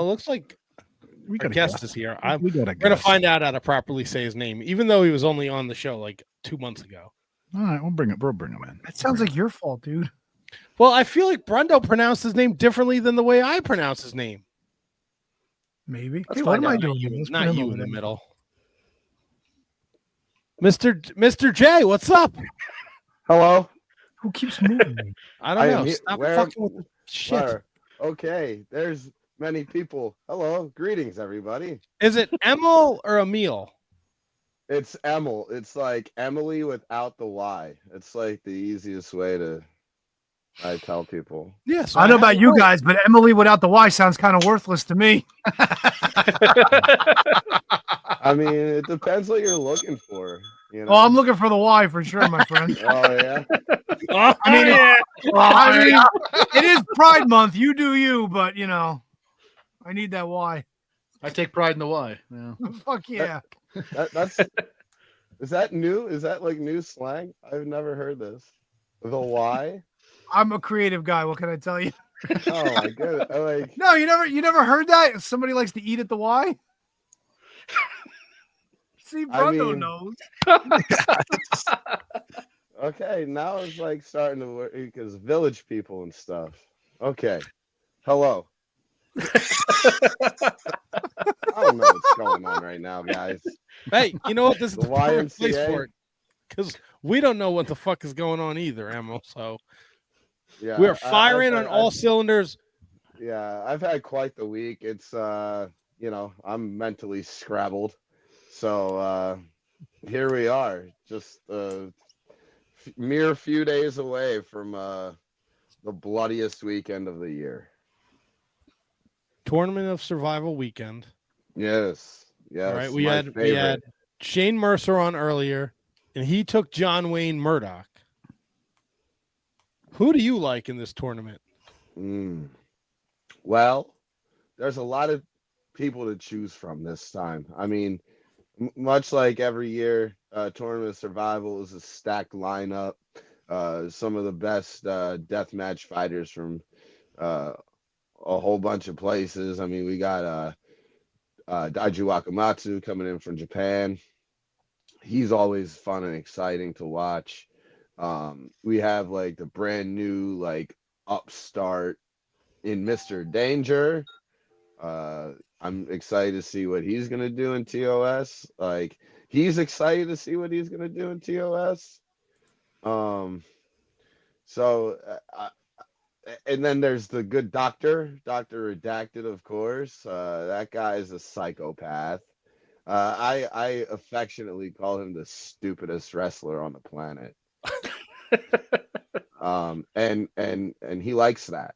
it looks like our guest is here. We're going to find out how to properly say his name, even though he was only on the show like 2 months ago. All right, we'll bring him in. That sounds like your fault, dude. Well, I feel like Brundo pronounced his name differently than the way I pronounce his name. Maybe. Okay, what am I doing? Not you in the middle. Mr. Jay, what's up? Hello. Who keeps moving me? I don't know. Stop fucking with the shit. Where? Okay, there's many people. Hello, greetings, everybody. Is it Emil or Emil? It's Emil. It's like Emily without the Y. It's like the easiest way to tell people. Yes, I don't know about you guys, but Emily without the Y sounds kind of worthless to me. I mean, it depends what you're looking for. You know? Well, I'm looking for the Y for sure, my friend. Oh yeah. I mean, it is Pride Month. You do you, but I need that Y. I take pride in the Y. Yeah. Fuck yeah. That's is that new? Is that like new slang? I've never heard this. The Y. I'm a creative guy. What can I tell you? Oh my god! No, you never heard that? Somebody likes to eat at the Y. See, Brundo knows. Okay, now it's like starting to work because village people and stuff. Okay, hello. I don't know what's going on right now, guys. Hey, you know what? This is The the perfect place YMCA? for it because we don't know what the fuck is going on either, Emil. So Yeah, we're firing on all cylinders. Yeah, I've had quite the week. It's I'm mentally scrabbled. So here we are, just a mere few days away from the bloodiest weekend of the year. Tournament of Survival weekend. Yes. All right, we had Shane Mercer on earlier, and he took John Wayne Murdoch. Who do you like in this tournament? Well, there's a lot of people to choose from this time. I mean, much like every year, Tournament of Survival is a stacked lineup. Some of the best deathmatch fighters from a whole bunch of places. I mean, we got Daiju Wakamatsu coming in from Japan. He's always fun and exciting to watch. We have like the brand new like upstart in Mr. Danger. I'm excited to see what he's gonna do in TOS. Like he's excited to see what he's gonna do in TOS. And then there's the good Dr. Redacted, of course. That guy is a psychopath. I affectionately call him the stupidest wrestler on the planet. And he likes that.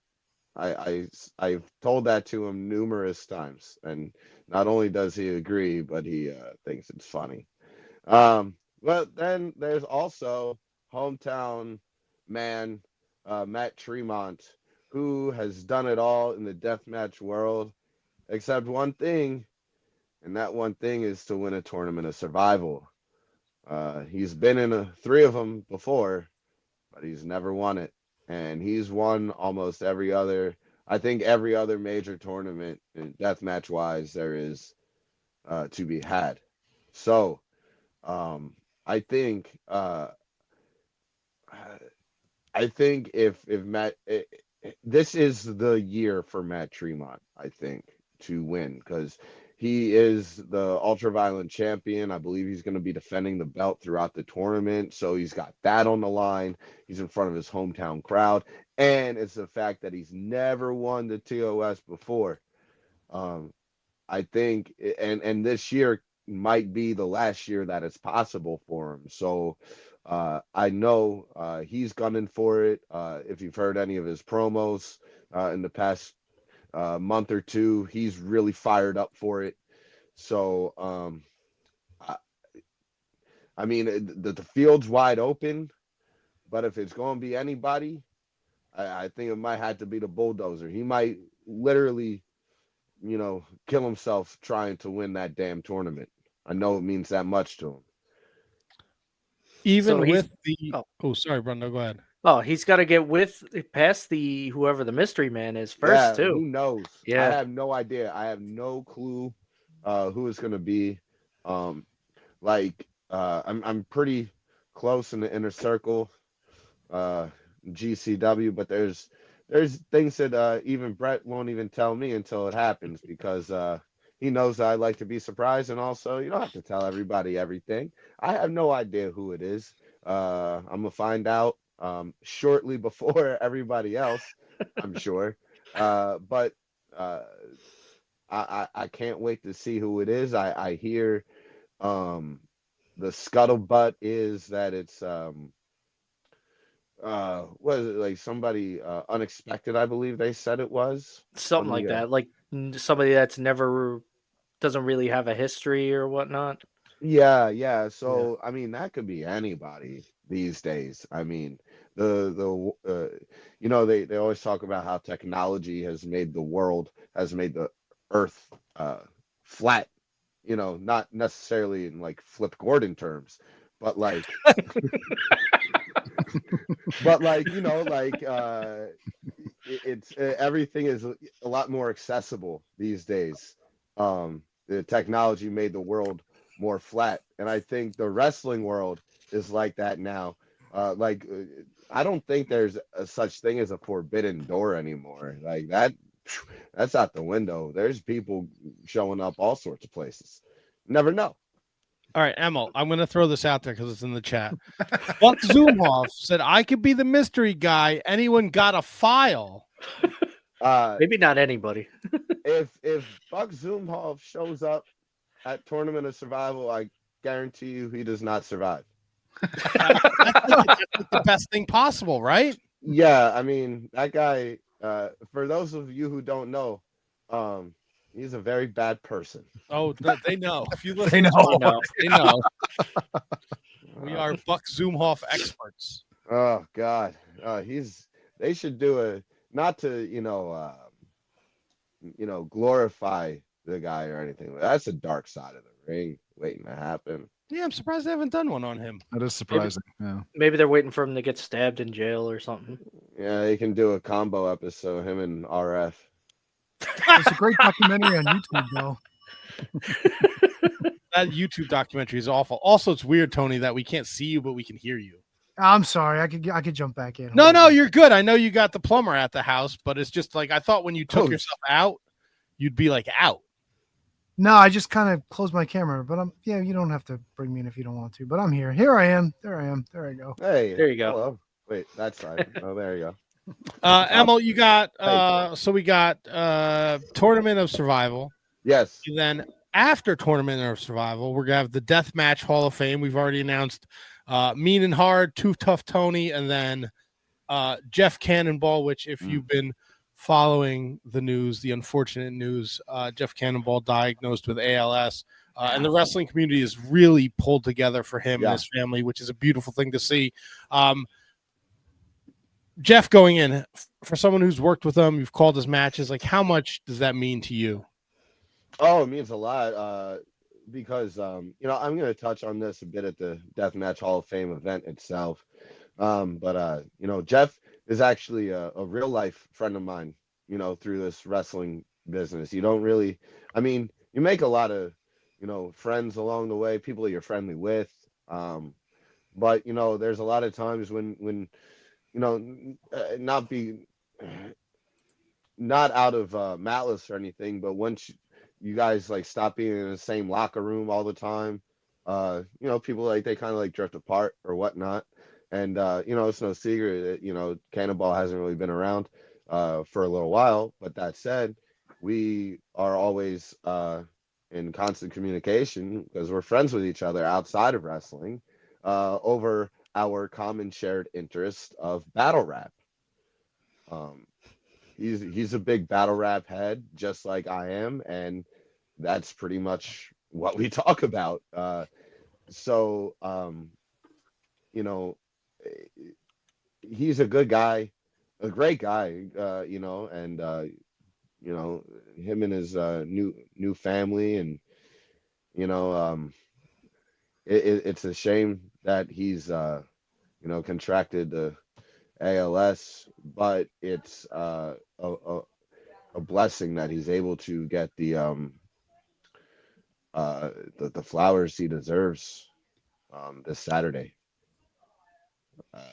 I've told that to him numerous times, and not only does he agree, but he thinks it's funny. But then there's also hometown man Matt Tremont, who has done it all in the deathmatch world, except one thing, and that one thing is to win a Tournament of Survival. He's been in 3 of them before, but he's never won it. And he's won almost every other major tournament in deathmatch wise there is to be had. So I think if Matt, this is the year for Matt Tremont, I think, to win, because he is the ultraviolent champion. I believe he's going to be defending the belt throughout the tournament. So he's got that on the line. He's in front of his hometown crowd. And it's the fact that he's never won the TOS before. I think, and this year might be the last year that it's possible for him. So I know he's gunning for it. If you've heard any of his promos in the past month or two, he's really fired up for it. So I mean, the field's wide open, but if it's going to be anybody, I think it might have to be the Bulldozer. He might literally, kill himself trying to win that damn tournament. I know it means that much to him. Even with the sorry, Bruno, go ahead. Oh, he's got to get past whoever the mystery man is first, Yeah, too. who knows? Yeah. I have no idea. I have no clue who it's gonna be. I'm pretty close in the inner circle, GCW, but there's things that even Brett won't even tell me until it happens because he knows that I like to be surprised, and also you don't have to tell everybody everything. I have no idea who it is. I'm gonna find out shortly before everybody else, I'm sure. But I can't wait to see who it is. I hear the scuttlebutt is that it's what is it, like somebody unexpected, I believe they said it was. Something like that. Like somebody that's doesn't really have a history or whatnot. Yeah. So I mean, that could be anybody these days. I mean, they always talk about how technology has made the earth flat, not necessarily in like Flip Gordon terms, but like it's everything is a lot more accessible these days. The technology made the world more flat, and I think the wrestling world is like that now. I don't think there's a such thing as a forbidden door anymore. Like that's out the window. There's people showing up all sorts of places. Never know. All right, Emil, I'm going to throw this out there because it's in the chat. Buck Zumhoff said, I could be the mystery guy. Anyone got a file? Maybe not anybody. If Buck Zumhoff shows up at Tournament of Survival, I guarantee you he does not survive. That's the best thing possible, right? Yeah, I mean, that guy, for those of you who don't know, he's a very bad person. Oh, they know. If you listen, they know. We are Buck Zumhoff experts. Oh God, they should do not to glorify the guy or anything. That's a dark side of the ring waiting to happen. Yeah, I'm surprised they haven't done one on him. That is surprising. Maybe they're waiting for him to get stabbed in jail or something. Yeah, they can do a combo episode, him and RF. It's a great documentary on YouTube, though. That YouTube documentary is awful. Also, it's weird, Tony, that we can't see you, but we can hear you. I'm sorry. I could jump back in. No, you're good. I know you got the plumber at the house, but it's just like I thought when you took yourself out, you'd be like out. No, I just kind of closed my camera, but you don't have to bring me in if you don't want to, but I'm here. Here I am. There I am. There I go. Hey, there you go. Hello. Wait, that side. Oh, there you go. Emil, you got so we got Tournament of Survival. Yes. And then after Tournament of Survival, we're gonna have the Deathmatch Hall of Fame. We've already announced Mean and Hard, Too Tough Tony, and then Jeff Cannonball, which if you've been following the news, the unfortunate news, Jeff Cannonball diagnosed with ALS, and the wrestling community is really pulled together for him and his family, which is a beautiful thing to see. Jeff going in, for someone who's worked with him, you've called his matches, like how much does that mean to you? Oh, it means a lot because, I'm going to touch on this a bit at the Deathmatch Hall of Fame event itself. But Jeff is actually a real life friend of mine, through this wrestling business. You don't really, you make a lot of, friends along the way, people that you're friendly with. But, there's a lot of times when not out of malice or anything, but once you guys like stop being in the same locker room all the time, people like they kind of like drift apart or whatnot. And it's no secret that Cannonball hasn't really been around for a little while. But that said, we are always in constant communication because we're friends with each other outside of wrestling over our common shared interest of battle rap. He's a big battle rap head, just like I am, and that's pretty much what we talk about. He's a good guy, a great guy, and him and his new family, and it's a shame that he's contracted the ALS, but it's a blessing that he's able to get the flowers he deserves this Saturday.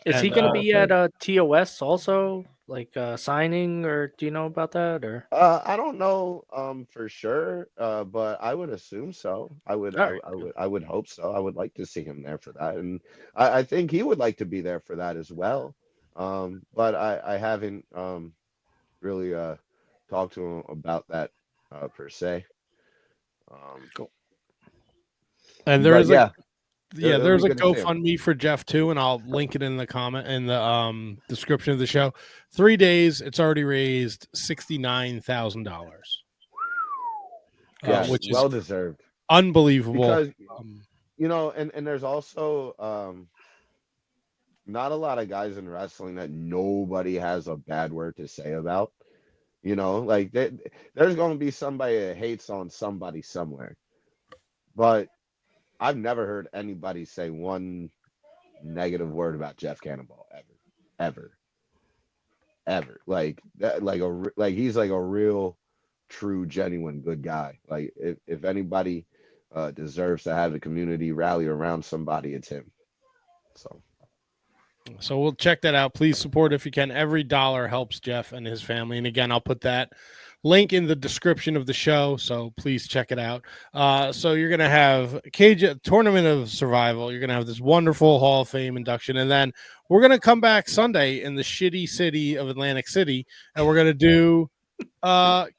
Is he And, going to Hall of be at Fame. TOS also, like signing, or do you know about that? Or I don't know for sure, but I would assume so. all right, I would hope so. I would like to see him there for that, and I think he would like to be there for that as well. But I haven't really talked to him about that per se. cool. and there But is a yeah, it'll there's be a good to see him. GoFundMe for Jeff too, and I'll link it in the comment in the description of the show. 3 days, it's already raised $69,000, Yeah, which is well deserved. unbelievable. Because Um, and there's also not a lot of guys in wrestling that nobody has a bad word to say about. Like there's going to be somebody that hates on somebody somewhere, but I've never heard anybody say one negative word about Jeff Cannonball ever, ever. Like that, like he's like a real, true, genuine good guy. Like if anybody deserves to have the community rally around somebody, it's him. So we'll check that out. Please support if you can. Every dollar helps Jeff and his family. And again, I'll put that link in the description of the show. So please check it out. So you're going to have Tournament of Survival. You're going to have this wonderful Hall of Fame induction. And then we're going to come back Sunday in the shitty city of Atlantic City. And we're going to do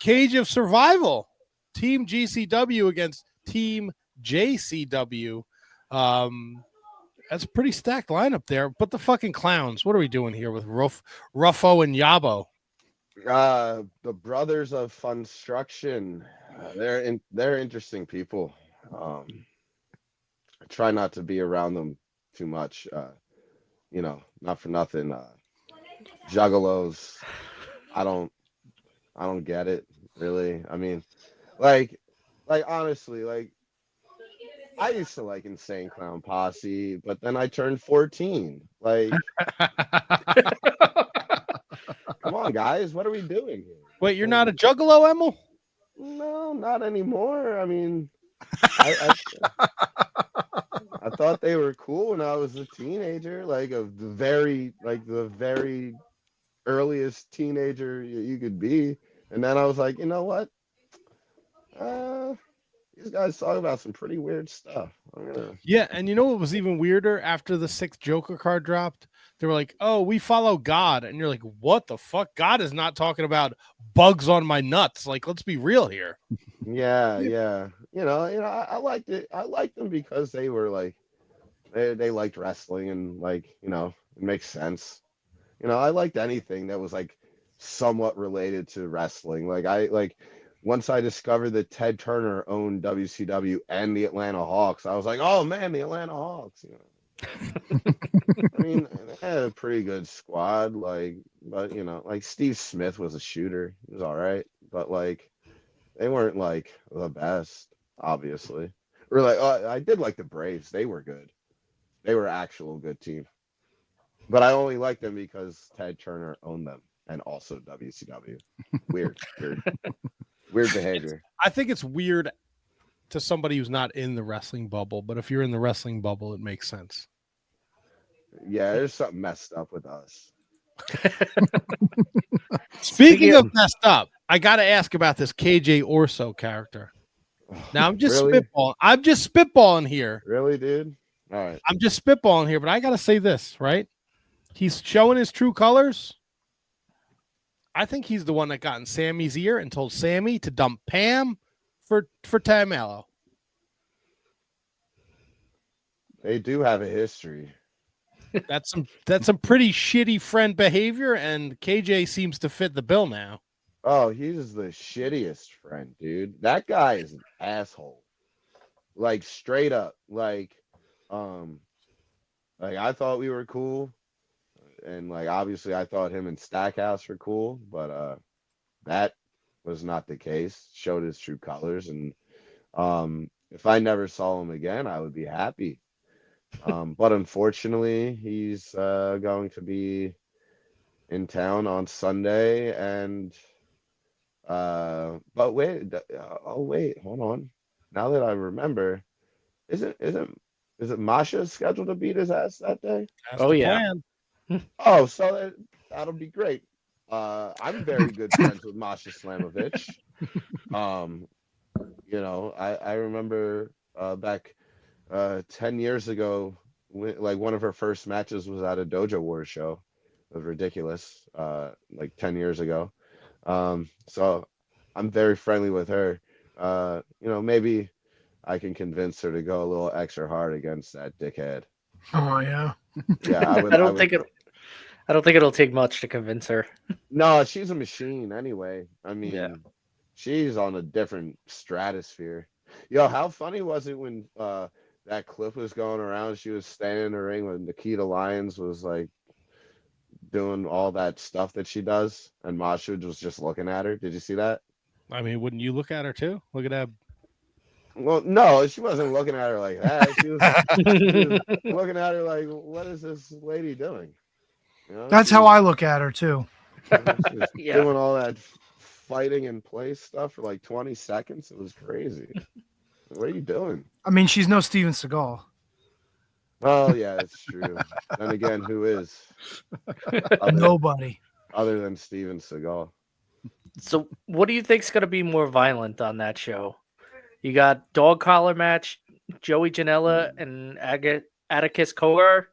Cage of Survival. Team GCW against Team JCW. That's a pretty stacked lineup there. But the fucking clowns, what are we doing here with Ruffo and Yabo? The brothers of Funstruction. They're interesting people. I try not to be around them too much. Not for nothing. Juggalos. I don't get it really. I mean, like honestly, like I used to like Insane Clown Posse, but then I turned 14. Like, come on, guys, what are we doing here? Wait, you're not a juggalo, Emil? No, not anymore. I mean, I thought they were cool when I was a teenager, like the very earliest teenager you could be. And then I was like, you know what? These guys talk about some pretty weird stuff. Yeah, and you know what was even weirder? After the 6th Joker card dropped, they were like, "Oh, we follow God," and you're like, "What the fuck? God is not talking about bugs on my nuts." Like, let's be real here. Yeah. I liked it. I liked them because they were like, they liked wrestling and like, it makes sense. I liked anything that was like somewhat related to wrestling. Once I discovered that Ted Turner owned WCW and the Atlanta Hawks, I was like, oh man, the Atlanta Hawks. I mean, they had a pretty good squad, but like Steve Smith was a shooter. He was all right, but like they weren't like the best, obviously. Or like, I did like the Braves. They were good. They were actual good team. But I only liked them because Ted Turner owned them and also WCW. Weird behavior. I think it's weird to somebody who's not in the wrestling bubble, but if you're in the wrestling bubble, it makes sense. Yeah, there's something messed up with us. Speaking of messed up, I got to ask about this KJ Orso character. Now I'm just Really? spitballing. I'm just spitballing here. Really, dude? All right. I'm just spitballing here, but I got to say this, right? He's showing his true colors. I think he's the one that got in Sammy's ear and told Sammy to dump Pam for Tamello. They do have a history. That's some pretty shitty friend behavior, and KJ seems to fit the bill now. Oh, he's the shittiest friend, dude. That guy is an asshole. Like straight up. Like I thought we were cool. And like obviously I thought him and Stackhouse were cool, but that was not the case. Showed his true colors, and if I never saw him again, I would be happy. But unfortunately, he's going to be in town on Sunday, and but wait, oh wait, hold on. Now that I remember, is it Masha scheduled to beat his ass that day? That's Oh the yeah. plan. Oh, so that'll be great. I'm very good friends with Masha Slamovich. Um, I remember back 10 years ago, like one of her first matches was at a Dojo Wars show. It was ridiculous. Like 10 years ago. So I'm very friendly with her. Maybe I can convince her to go a little extra hard against that dickhead. Oh yeah. Yeah, I would. I I don't would. think it. I don't think it'll take much to convince her. No, she's a machine anyway. I Yeah. mean, she's on a different stratosphere. Yo, how funny was it when that clip was going around? She was standing in the ring when Nikita Lyons was like doing all that stuff that she does, and Masha was just looking at her. Did you see that? I mean, wouldn't you look at her too? Look at that. Well, no, she wasn't looking at her like that. She was looking at her like, what is this lady doing? That's She how was, I look at her too. she was Yeah. doing all that fighting in place stuff for like 20 seconds. It was crazy. What are you doing? I mean, she's no Steven Seagal. Oh yeah, it's true. Then again, who is Nobody. other than Steven Seagal? So, what do you think's going to be more violent on that show? You got dog collar match, Joey Janela and Atticus Cogar,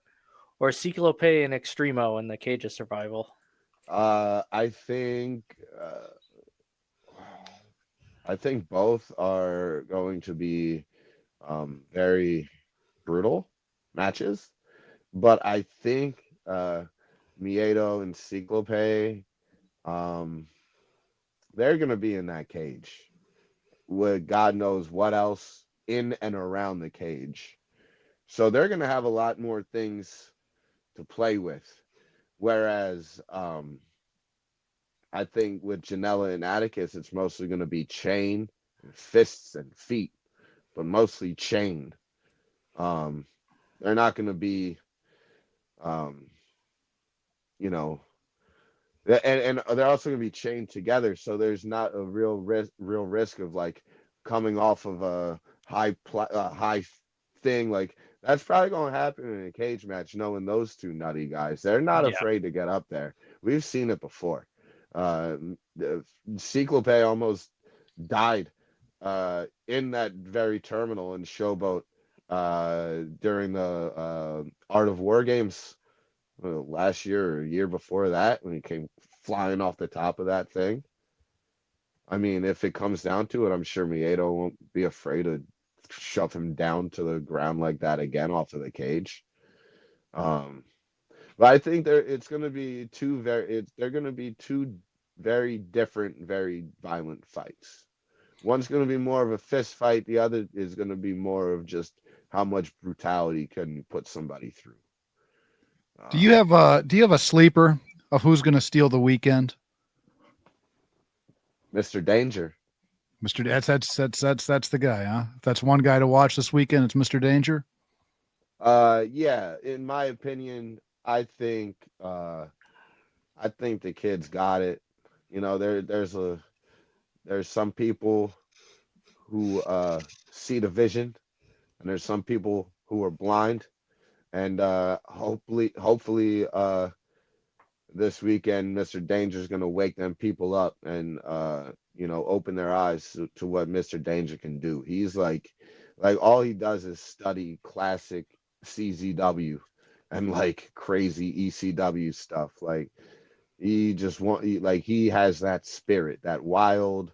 or Cyclope and Extremo in the Cage of Survival? I think both are going to be very brutal matches, but I think Miedo and Cyclope, they're going to be in that cage with God knows what else in and around the cage. So they're going to have a lot more things to play with. Whereas I think with Janela and Atticus, it's mostly going to be chain, and fists, and feet, but mostly chain. They're not going to be, you know, and they're also going to be chained together, so there's not a real risk of like coming off of a high thing. Like that's probably going to happen in a cage match. Knowing those two nutty guys, they're not Yeah. afraid to get up there. We've seen it before. Cyclope almost died in that very terminal in Showboat during the Art of War games last year or a year before that when he came flying off the top of that thing. I mean, if it comes down to it, I'm sure Miedo won't be afraid to shove him down to the ground like that again off of the cage. But I think they're going to be two very different, very violent fights. One's going to be more of a fist fight. The other is going to be more of just how much brutality can you put somebody through. Do you have a sleeper of who's going to steal the weekend? Mr. Danger? Mr. That's the guy, huh? If that's one guy to watch this weekend, it's Mr. Danger. Yeah, in my opinion, I think the kid's got it. You know, there's some people who see the vision, and there's some people who are blind, and hopefully this weekend Mr. Danger is going to wake them people up and open their eyes to what Mr. Danger can do. He's like all he does is study classic CZW and like crazy ECW stuff. Like he has that spirit, that wild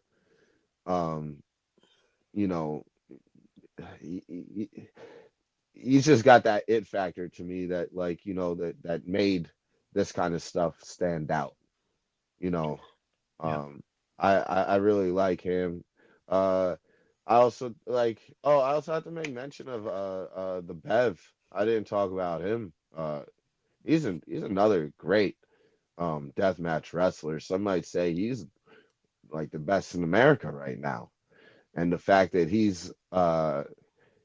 he's just got that it factor to me that that made this kind of stuff stand out. I really like him. I also have to make mention of the Bev. I didn't talk about him. He's another great deathmatch wrestler. Some might say he's like the best in America right now. And the fact that he's got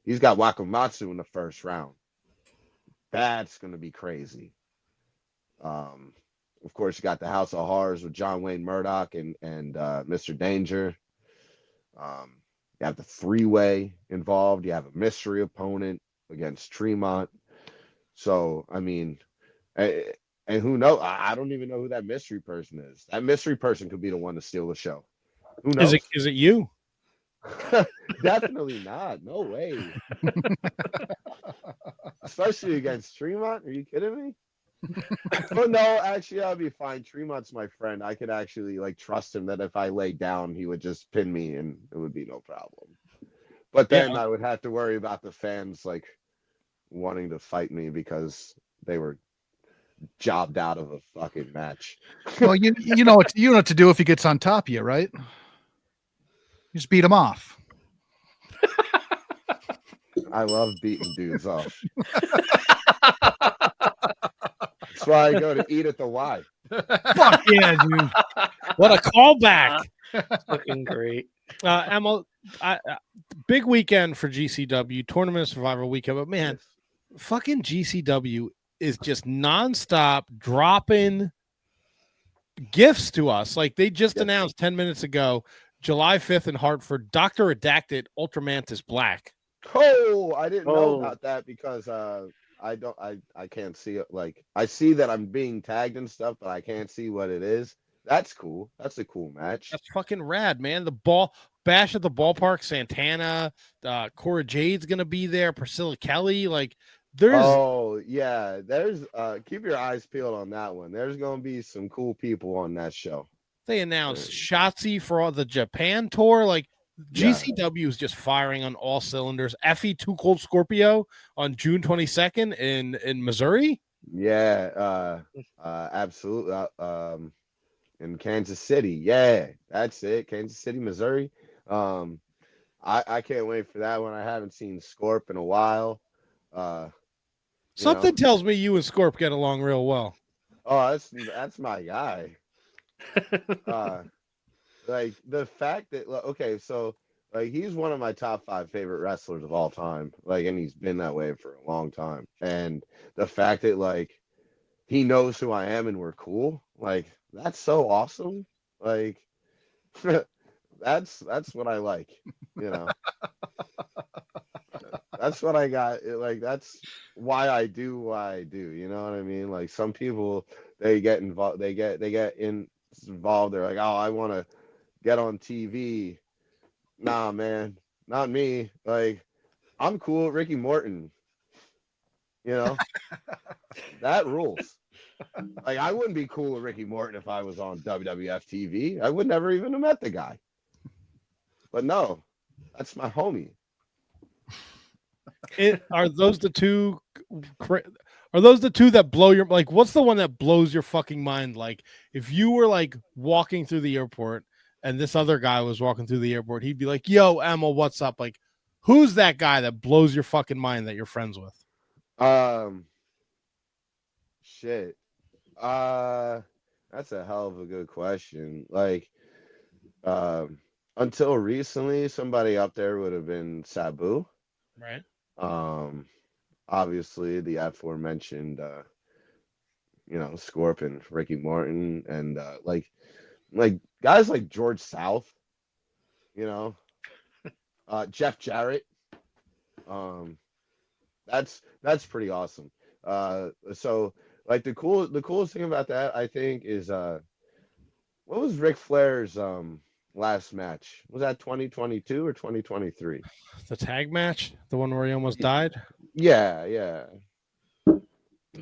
Wakamatsu in the first round, that's gonna be crazy. Of course, you got the House of Horrors with John Wayne Murdoch and Mr. Danger. You have the three-way involved. You have a mystery opponent against Tremont. So, I mean, and who knows? I don't even know who that mystery person is. That mystery person could be the one to steal the show. Who knows? Is it you? Definitely not. No way. Especially against Tremont. Are you kidding me? But no, actually, I'll be fine. Tremont's my friend. I could actually like trust him that if I lay down, he would just pin me and it would be no problem. But then I would have to worry about the fans like wanting to fight me because they were jobbed out of a fucking match. Well, you know what to do if he gets on top of you, right? You just beat him off. I love beating dudes off. That's why I go to eat at the Y. Fuck yeah, dude. What a callback. Fucking great. Emil, big weekend for GCW, Tournament of Survivor weekend, but man, fucking GCW is just nonstop dropping gifts to us. Like they just announced 10 minutes ago, July 5th in Hartford, Dr. Redacted Ultramantis Black. Oh, I didn't know about that because I can't see it. Like I see that I'm being tagged and stuff, but I can't see what it is. That's cool. That's a cool match. That's fucking rad, man. The bash at the ballpark, Santana, Cora Jade's gonna be there, Priscilla Kelly. Like there's there's keep your eyes peeled on that one. There's gonna be some cool people on that show. They announced Shotzi for all the Japan tour. Like GCW is just firing on all cylinders. Effie Too Cold Scorpio on June 22nd in Missouri. Yeah, absolutely. In Kansas City. Yeah, that's it. Kansas City, Missouri. I can't wait for that one. I haven't seen Scorp in a while. Something tells me you and Scorp get along real well. Oh, that's my guy. Like the fact that so like he's one of my top 5 favorite wrestlers of all time. Like, and he's been that way for a long time. And the fact that like he knows who I am and we're cool, like that's so awesome. Like that's what I like, you know. That's what I got. Like that's why I do what I do. You know what I mean? Like some people they get involved, they get involved. They're like, oh, I want to get on TV. Nah, man, not me. Like I'm cool with Ricky Morton. You know, that rules. Like I wouldn't be cool with Ricky Morton if I was on WWF TV. I would never even have met the guy. But no, that's my homie. Are those the two? Are those the two that blow your like? What's the one that blows your fucking mind? Like if you were like walking through the airport and this other guy was walking through the airport, he'd be like, "Yo, Emil, what's up?" Like, who's that guy that blows your fucking mind that you're friends with? Shit. That's a hell of a good question. Like, until recently, somebody up there would have been Sabu. Right. Obviously the aforementioned, Scorpion, Ricky Morton, and like guys like George South, Jeff Jarrett. That's pretty awesome. So like the coolest thing about that, I think, is what was Ric Flair's last match? Was that 2022 or 2023? The tag match, the one where he almost died. Yeah.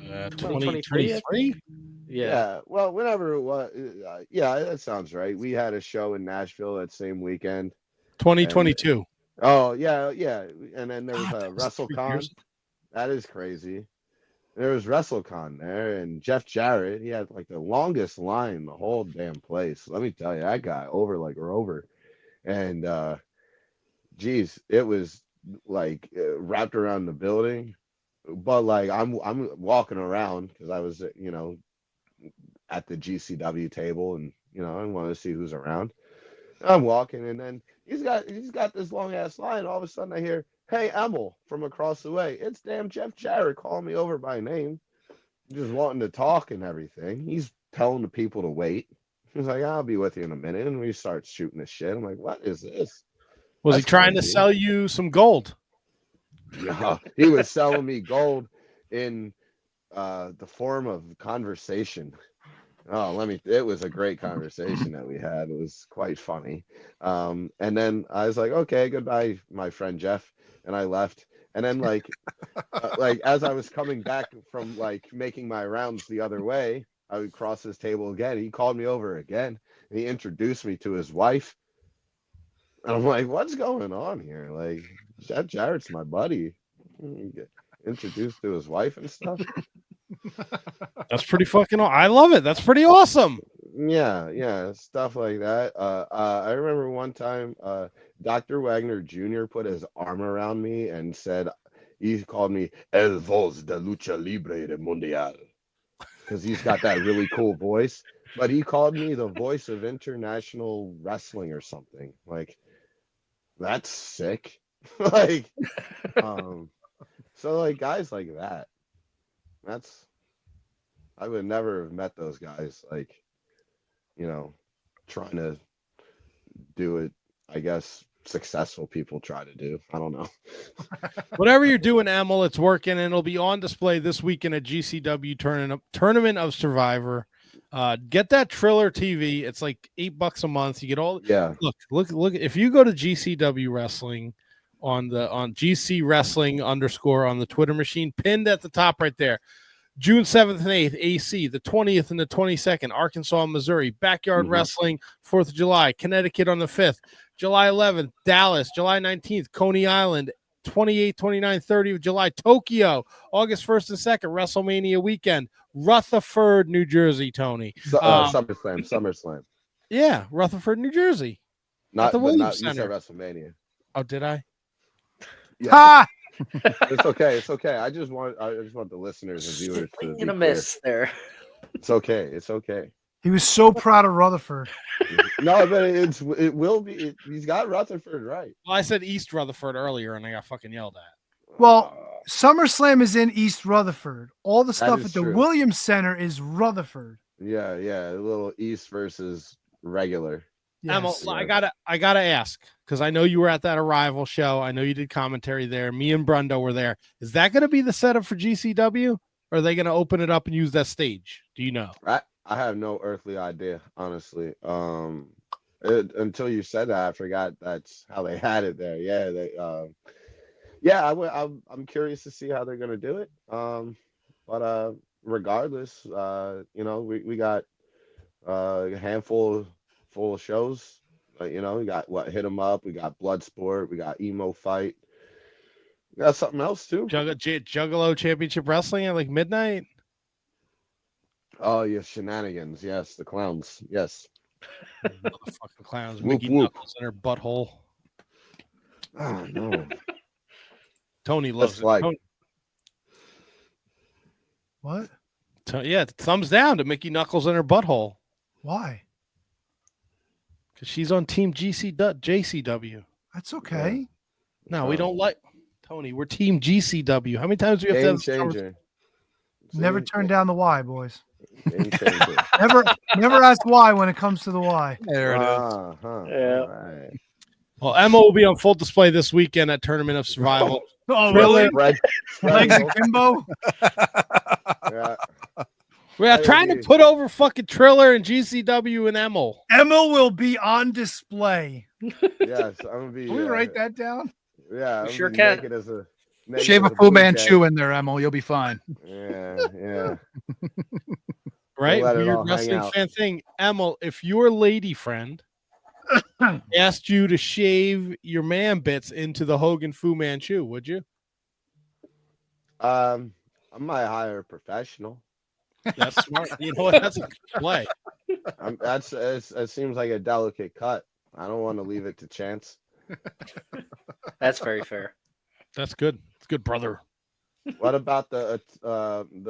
2023. Yeah. Well, whenever it was, that sounds right. We had a show in Nashville that same weekend. 2022. Oh yeah. And then there was a WrestleCon. That is crazy. There was WrestleCon there, and Jeff Jarrett, he had like the longest line in the whole damn place. Let me tell you, that guy over like Rover, and geez, it was like wrapped around the building. But like I'm walking around because I was at the GCW table, and I want to see who's around. I'm walking, and then he's got this long ass line. All of a sudden, I hear, "Hey, Emil," from across the way. It's damn Jeff Jarrett calling me over by name, just wanting to talk and everything. He's telling the people to wait. He was like, I'll be with you in a minute. And we start shooting this shit. I'm like, what is this? Was he That's trying to crazy. sell you some gold? Yeah, he was selling me gold in the form of conversation. Oh, it was a great conversation that we had. It was quite funny. And then I was like, okay, goodbye, my friend Jeff. And I left. And then like as I was coming back from like making my rounds the other way, I would cross his table again. He called me over again. And he introduced me to his wife. And I'm like, what's going on here? Like, Jeff Jarrett's my buddy. Get introduced to his wife and stuff. That's pretty fucking. I love it. That's pretty awesome. Yeah, stuff like that. I remember one time, Dr. Wagner Jr. put his arm around me and said, he called me El Voz de Lucha Libre de Mundial, because he's got that really cool voice. But he called me the voice of international wrestling or something. Like, that's sick. Like, so like guys like that. I would never have met those guys, like, trying to do it, I guess successful people try to do. I don't know. Whatever you're doing, Emil, it's working, and it'll be on display this weekend at GCW Tournament of Survivor. Get that Triller TV. It's like $8 a month. You get all. Yeah. Look. If you go to GCW Wrestling on GC Wrestling _ on the Twitter machine, pinned at the top right there. June 7th and 8th, AC, the 20th and the 22nd, Arkansas, Missouri, Backyard Wrestling, 4th of July, Connecticut on the 5th, July 11th, Dallas, July 19th, Coney Island, 28th, 29th, 30th of July, Tokyo, August 1st and 2nd, WrestleMania weekend, Rutherford, New Jersey, Tony. SummerSlam. Yeah, Rutherford, New Jersey. At the Williams You said Center. WrestleMania. Oh, did I? Yeah. Ha! It's okay. It's okay. I just want the listeners and viewers to be In a clear. miss there. It's okay. It's okay. He was so proud of Rutherford. No, but it will be. He's got Rutherford right. Well, I said East Rutherford earlier, and I got fucking yelled at. Well, SummerSlam is in East Rutherford. All the stuff is at the true. Williams Center is Rutherford. Yeah, a little East versus regular. Emil, Yes. I gotta ask, because I know you were at that Arrival show. I know you did commentary there. Me and Brundo were there. Is that going to be the setup for GCW, or are they going to open it up and use that stage? Do you know? I have no earthly idea, honestly. Until you said that, I forgot that's how they had it there. Yeah, I'm curious to see how they're going to do it. But regardless, we got a handful full of shows. We got Hit 'em Up, we got Bloodsport, we got Emo Fight. We got something else too. Juggalo Championship Wrestling at like midnight. Oh, yeah, Shenanigans. Yes, the clowns. Yes. Motherfucking clowns. Whoop, Mickey whoop. Knuckles in her butthole. Oh no. Tony loves Just it. like What? Yeah, thumbs down to Mickey Knuckles in her butthole. Why? Because she's on Team JCW. That's okay. No, we don't like Tony. We're Team GCW. How many times do we have game to have changer. Never turn down the why, boys. Game changer. Never ask why when it comes to the why. There it is. Yeah. All right. Well, Emma will be on full display this weekend at Tournament of Survival. Oh, Thriller. really? Legs akimbo? Yeah. We are trying to put over fucking Triller and GCW and Emil. Emil will be on display. Yes, I'm gonna be. Can we write that down? Yeah, We I'm sure gonna be can. naked as a Shave a Fu Manchu in there, Emil. You'll be fine. Yeah. Right? Let it Weird all hang wrestling out. fan thing. Emil, if your lady friend asked you to shave your man bits into the Hogan Fu Manchu, would you? I might hire a professional. That's smart. You know what? That's a good play. It seems like a delicate cut. I don't want to leave it to chance. That's very fair. That's good. It's good, brother. What about the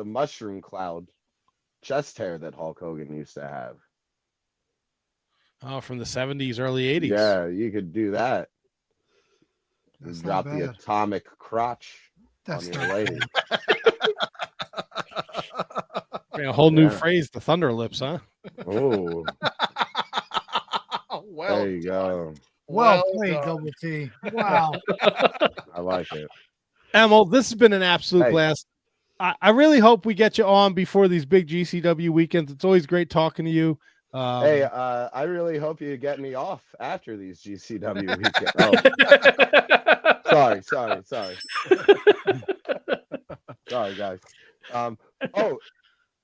mushroom cloud chest hair that Hulk Hogan used to have? Oh, from the 70s, early 80s. Yeah, you could do that. That's Drop not the bad. atomic crotch That's on not your lady. A whole new Yeah. phrase, the Thunder Lips, huh? Oh, Well there you go. Well played, Double T. Wow. I like it. Emil, this has been an absolute Hey. blast. I really hope we get you on before these big GCW weekends. It's always great talking to you. Hey, I really hope you get me off after these GCW weekends. Oh, sorry, guys. Oh,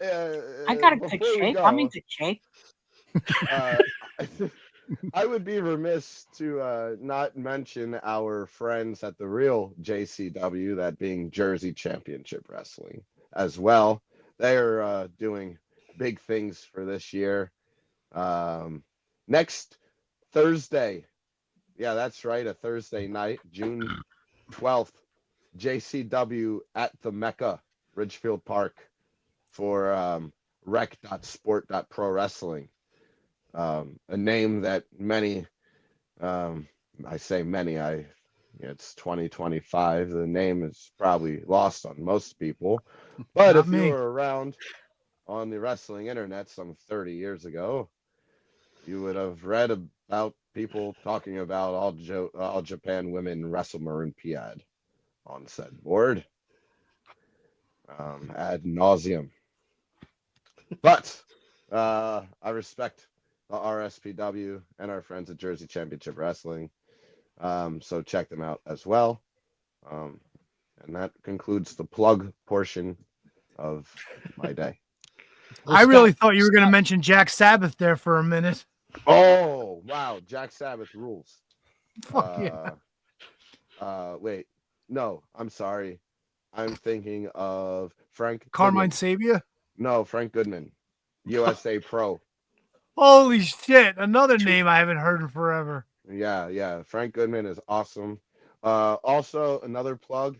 I got a before good we shake. go, I'm into shake. I would be remiss to not mention our friends at the real JCW, that being Jersey Championship Wrestling, as well. They are doing big things for this year. Next Thursday, yeah, that's right, a Thursday night, June 12th, JCW at the Mecca, Ridgefield Park, for rec.sport.pro wrestling. A name that many, I say many, it's 2025. The name is probably lost on most people. But Not if me. you were around on the wrestling internet some 30 years ago, you would have read about people talking about all Japan women wrestle Olympiad on said board ad nauseum. But I respect the RSPW and our friends at Jersey Championship Wrestling. So check them out as well. And that concludes the plug portion of my day. Well, I really Scott- thought you were going to mention Jack Sabbath there for a minute. Oh, wow. Jack Sabbath rules. Fuck yeah. Wait. No, I'm sorry. I'm thinking of Frank Carmine Goodman. Sabia. No, Frank Goodman. USA Pro. Holy shit. Another name I haven't heard in forever. Yeah. Frank Goodman is awesome. Also, another plug,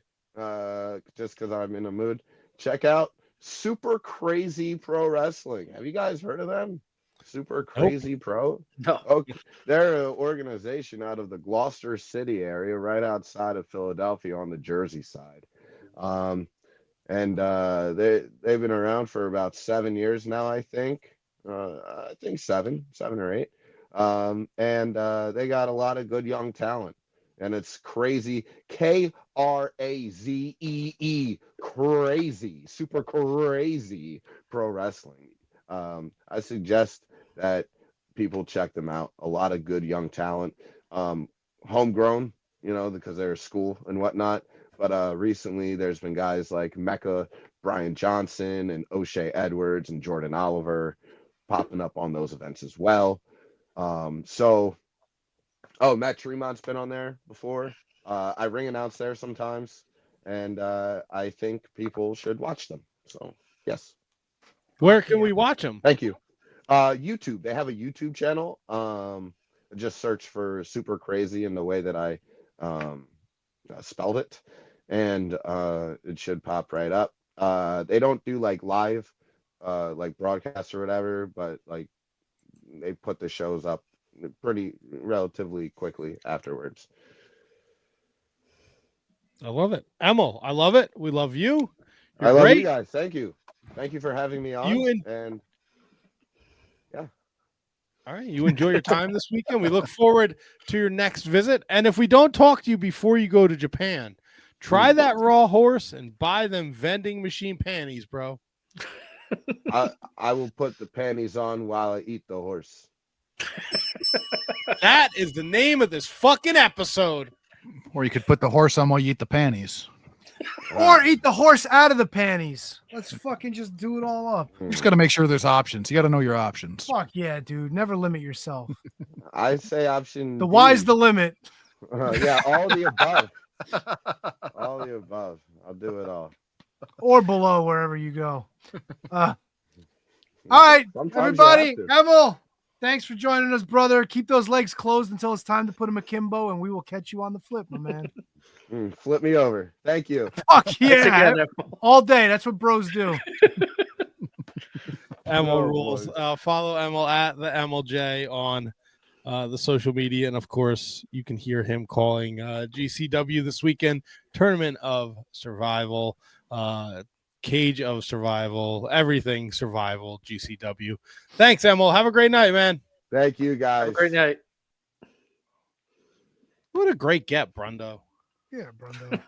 just because I'm in a mood. Check out Super Crazy Pro Wrestling. Have you guys heard of them? Super Crazy Pro? No. Okay. They're an organization out of the Gloucester City area, right outside of Philadelphia on the Jersey side. And they've been around for about 7 years now, I think. I think seven or eight. And they got a lot of good young talent. And it's crazy. KRAZEE. Crazy. Super Crazy Pro Wrestling. I suggest that people check them out. A lot of good young talent. Homegrown, because they're a school and whatnot. But recently there's been guys like Mecca, Brian Johnson, and O'Shea Edwards, and Jordan Oliver popping up on those events as well. Matt Tremont's been on there before. I ring announce there sometimes, and I think people should watch them. So, yes. Where can we watch them? Thank you. YouTube. They have a YouTube channel. Just search for Super Crazy in the way that I spelled it, and it should pop right up. They don't do like live like broadcasts or whatever, but like they put the shows up pretty relatively quickly afterwards. I love it. Emil, I love it. We love you. I love you guys. Thank you for having me on. And yeah. All right. You enjoy your time this weekend. We look forward to your next visit. And if we don't talk to you before you go to Japan, try that raw horse and buy them vending machine panties, bro. I will put the panties on while I eat the horse. That is the name of this fucking episode. Or you could put the horse on while you eat the panties. Or eat the horse out of the panties. Let's fucking just do it all up. You just got to make sure there's options. You got to know your options. Fuck yeah, dude. Never limit yourself. I say option The B. Y's the limit. Yeah, all the above. All the above. I'll do it all. Or below, wherever you go. All right, Sometimes everybody. you have to. Emil, thanks for joining us, brother. Keep those legs closed until it's time to put them akimbo, and we will catch you on the flip, my man. Flip me over. Thank you. Fuck yeah. Together. All day. That's what bros do. Emil Oh, rules. Follow Emil at the Emil Jay on the social media. And of course, you can hear him calling GCW this weekend, Tournament of Survival. Cage of Survival, everything Survival, GCW. Thanks, Emil. Have a great night, man. Thank you, guys. Have a great night. What a great get, Brundo. Yeah, Brundo.